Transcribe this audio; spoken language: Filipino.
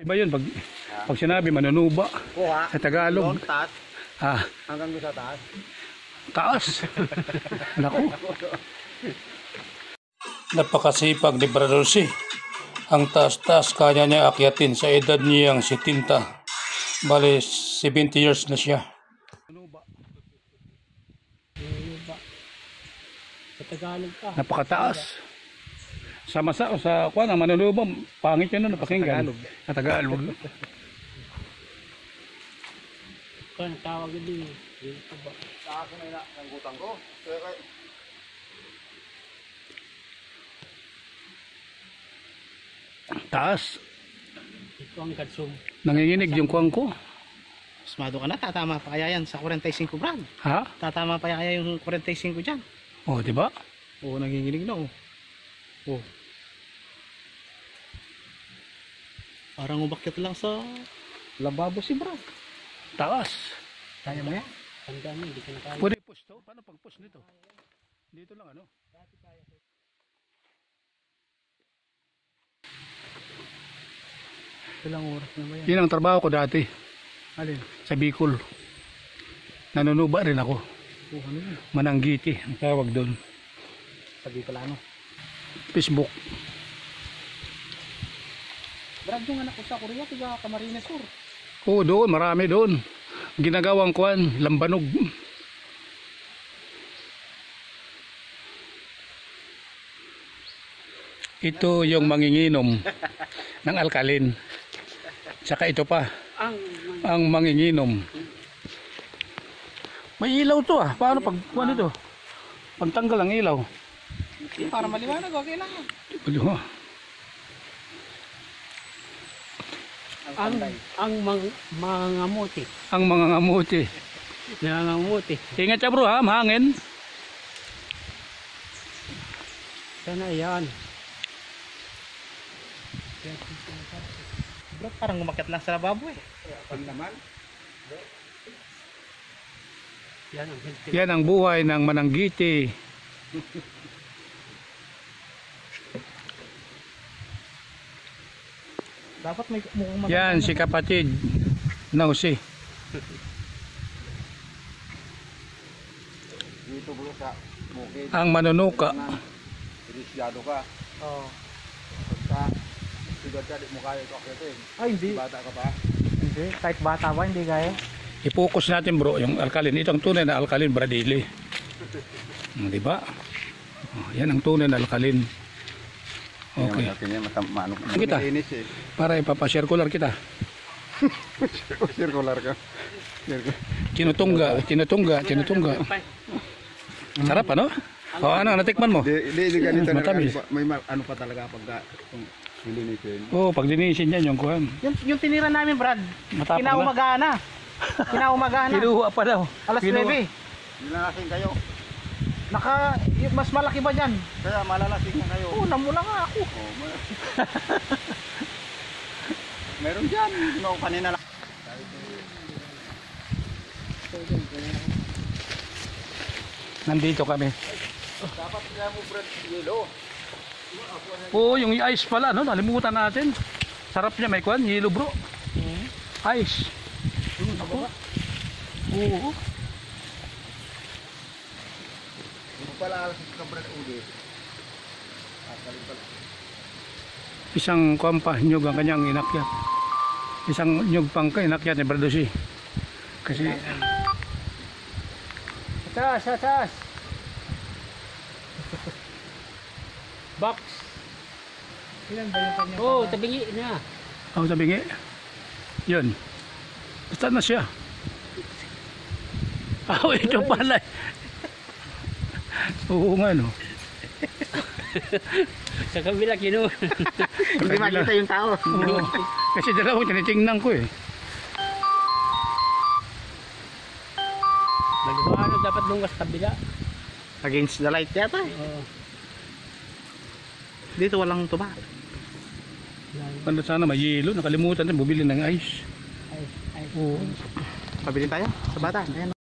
Iba yun pag sinabi manunuba sa Tagalog. Hanggang sa taas. Taas. Naku. Napakasipag ni Brother C. Ang taas-taas kanya niya akyatin sa edad niyang 70. Bale 70 years na siya. Sa Tagalog ka. Napakataas. Sa kuan ang manunuba, pangit yun napakinggan. Sa Tagalog. Kan tawag din. Sa akin ay nangutang ko. Taas. Ito ang katsum. Nanginginig yung kuwang ko. Smado ka na, tatama pa kaya yan sa 45 brad. Ha? Tatama pa kaya yung 45 dyan. Oh, di ba? Oo, nanginginig na oh. Oh. Parang umakyat lang sa lababo si brad. Taas. Kaya mo yan? Tanda mo, hindi ka na kaya. Pwede push to? Paano pag push nito? Dito lang ano? Ilang oras na ba yan? Yun ang trabaho ko dati. Alin? Sa Bicol. Nanunuba rin ako. Oh, ano yun? Mananggiti ang tawag doon. Sabi ko lang ano. Facebook. Brad, yung anak ko sa Korea, tiga Camarines Sur. Oo, doon. Marami doon. Ginagawang kuan, lambanog. Ito yung manginginom ng alkalin. Saka ito pa, ang manginginom. May ilaw to ah. Paano pag kuan ito? Pagtanggal ang ilaw. Para maliwanag, okay lang. Ang mangangamuti. Ang mangangamuti. Nangangamuti. Ingat siya bro ha, mahangin. Sana yan. Brad, parang umakyat lang sa lababo eh. Pag naman. Yan ang healthy. Yan ang buhay ng mananggiti. Dapat may mukhang Yan si kapatid Nausi. Dito bro sa bukid. Ang manunuka. Delisyado ka. Oo. Pagka sigad ka, di mo kaya ito akyatin. Ay, hindi. Bata ka pa. Hindi. Kahit bata ba, hindi kaya. I-focus natin bro yung alkalin. Ito ang tunay na alkalin Bradley. Di ba? Yan ang tunay na alkalin. Okay. Kita. Para ipapa-circular kita. Circular ka. Tinutungga. Sarap ano? O ano, natikman mo? Di ganito na Matamis. may ano pa talaga pagka kung linisin. Oo, pag linisin yan yung kuhan. Yung tinira namin, Brad, Matapang kinaumaga na. Kinaumaga na. Kinuha pa daw. Alas 9. Nilalasing kayo. Mas malaki ba dyan? Kaya malalasing na kayo. Oo, namula nga ako. Oh, meron dyan. No, kanina lang. Nandito kami. Dapat kaya mo Brad yelo. Oo, yung ice pala, no? Nalimutan natin. Sarap niya, may kuhan, yelo bro. Ice. Ako. Oo. Hindi pala alas ka Brad ulit. Kalim pala. Isang kuhan pa, nyug ang kanyang inakyat. Isang nyug pang inakyat ni Brado C. Kasi, Atas. Box. Ilan ba yung kanya? Oh, tabingi na. ako sabi nga, yun. Basta na siya. Ito pala. Oo nga no. Sa kabila kinuha. Hindi makita yung tao. Oo. Kasi dalawang tinitingnan ko eh. Maliwanag dapat lungas kabila. Against the light yata eh. Oo. Dito walang tuba. Ano sana may yelo, nakalimutan din bumili ng ice. Ay. Oo. Pabili tayo sa bata. Ayan.